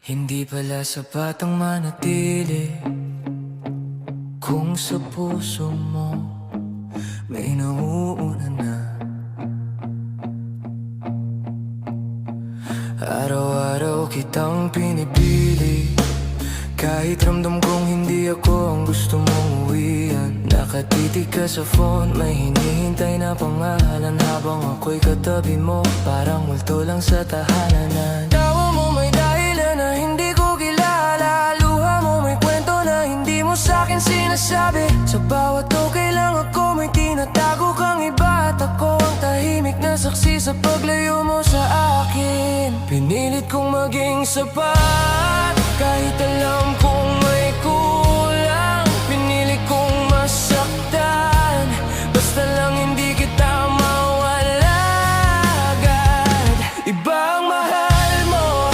Hindi pala sapat ang manatili kung sa puso mo may nauuna na. Araw-araw kitang pinipili, kahit ramdam kong hindi ako ang gusto mong uwian. Nakatitig ka sa phone, may hinihintay na pangalan, habang ako'y katabi mo, parang multo lang sa tahanan. Tawa mo may dahilan na hindi ko kilala, luha mo may kwento na hindi mo sa'kin sinasabi. Sa bawat okay lang ako may tinatago kang iba, at ako ang tahimik na saksi sa paglayo mo sa akin. Pinilit kong maging sapat kahit alam kong may kulang. Pinili kong masaktan, basta lang hindi kita mawala agad. Iba ang mahal mo,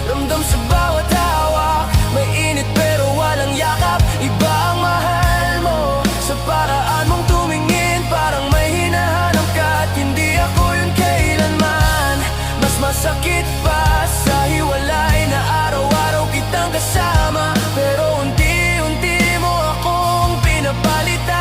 ramdam sa bawat hawak, may init pero walang yakap. Iba ang mahal mo, sa paraan mong tumingin, parang may hinahanap ka, at hindi ako yun kailanman. Mas masakit pa sa hiwalay na araw-araw kitang kasama, pero unti-unti mo akong pinapalitan.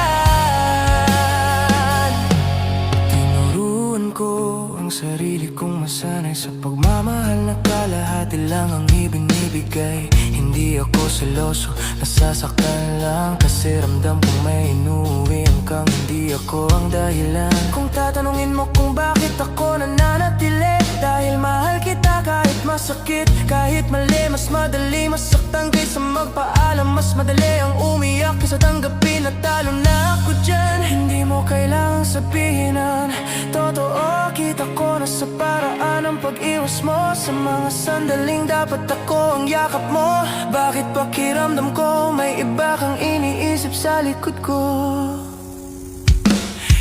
Tinuruan ko ang sarili kong masanay sa pagmamahal na kalahati lang ang ibinibigay. Hindi ako seloso, nasasaktan lang kasi ramdam kong may inuwian kang hindi ako ang dahilan. Kung tatanungin mo kung bakit ako nananatili, dahil mahal kita kahit masakit, kahit mali. Mas madali masaktan kaysa magpaalam, mas madali ang umiyak kaysa tanggapin na talo na ako dyan. Hindi mo kailangang sabihin ang totoo, kita ko na sa paraan ang pag-iwas mo, sa mga sandaling dapat ako ang yakap mo. Bakit pakiramdam ko may iba kang iniisip sa likod ko?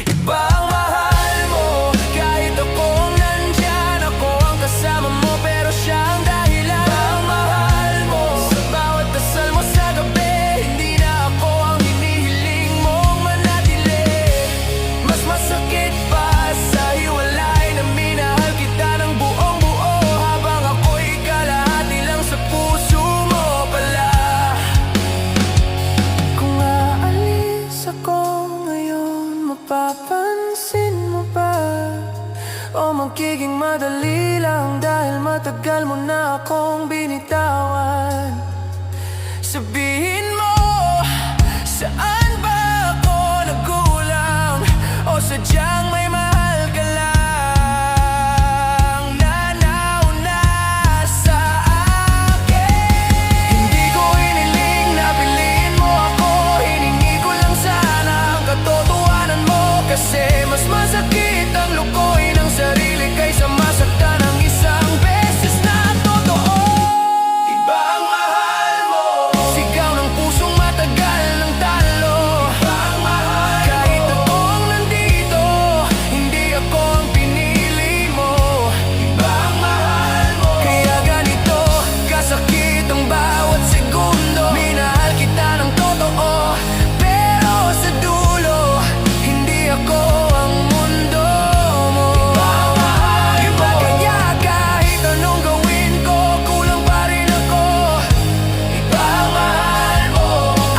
Iba ang mahal mo, kahit akong nandyan, ako ang kasama mo, pero siya ang dahilan. Iba ang mahal mo, sa bawat dasal mo sa gabi, hindi na ako ang hinihiling mong manatili. Mas masakit pa sa hiwalay na minahal kita ng buong buo, habang ako'y kalahati lang sa puso mo pala. Kung aalis ako ngayon, mapapansin mo ba? O magiging madali lang dahil matagal mo na akong binitawan? Sabihin mo, saan ba ako nagkulang? O sadyang may mahal ka lang na nauna sa akin? Hindi ko hiniling na piliin mo ako, hiningi ko lang sana ang katotohanan mo. Kasi mas masakit ang lukoy ng sarili kaysa masaktan ang isang beses na totoo. Iba ang mahal mo, sigaw ng pusong matagal ng talo. Iba ang mahal mo, kahit akong nandito, hindi ako ang pinili mo. Iba ang mahal mo, kaya ganito kasakit ang bawat segundo. Minahal kita ng totoo, pero sa dulo, hindi ako ang mundo mo. Iba ang mahal mo, iba kaya kahit anong gawin ko, kulang pa rin ako. Iba ang mahal mo,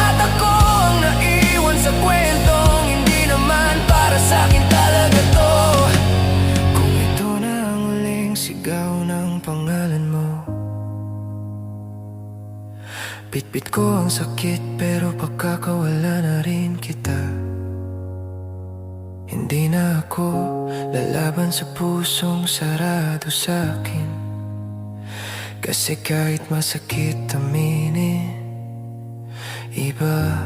at ako ang naiwan sa kwentong hindi naman para sa'kin talaga to. Kung ito na ang huling sigaw ng pangalan mo, bitbit ko ang sakit pero pagkakawala na rin kita. Hindi na ako lalaban sa pusong sarado sa'kin, kasi kahit masakit aminin, iba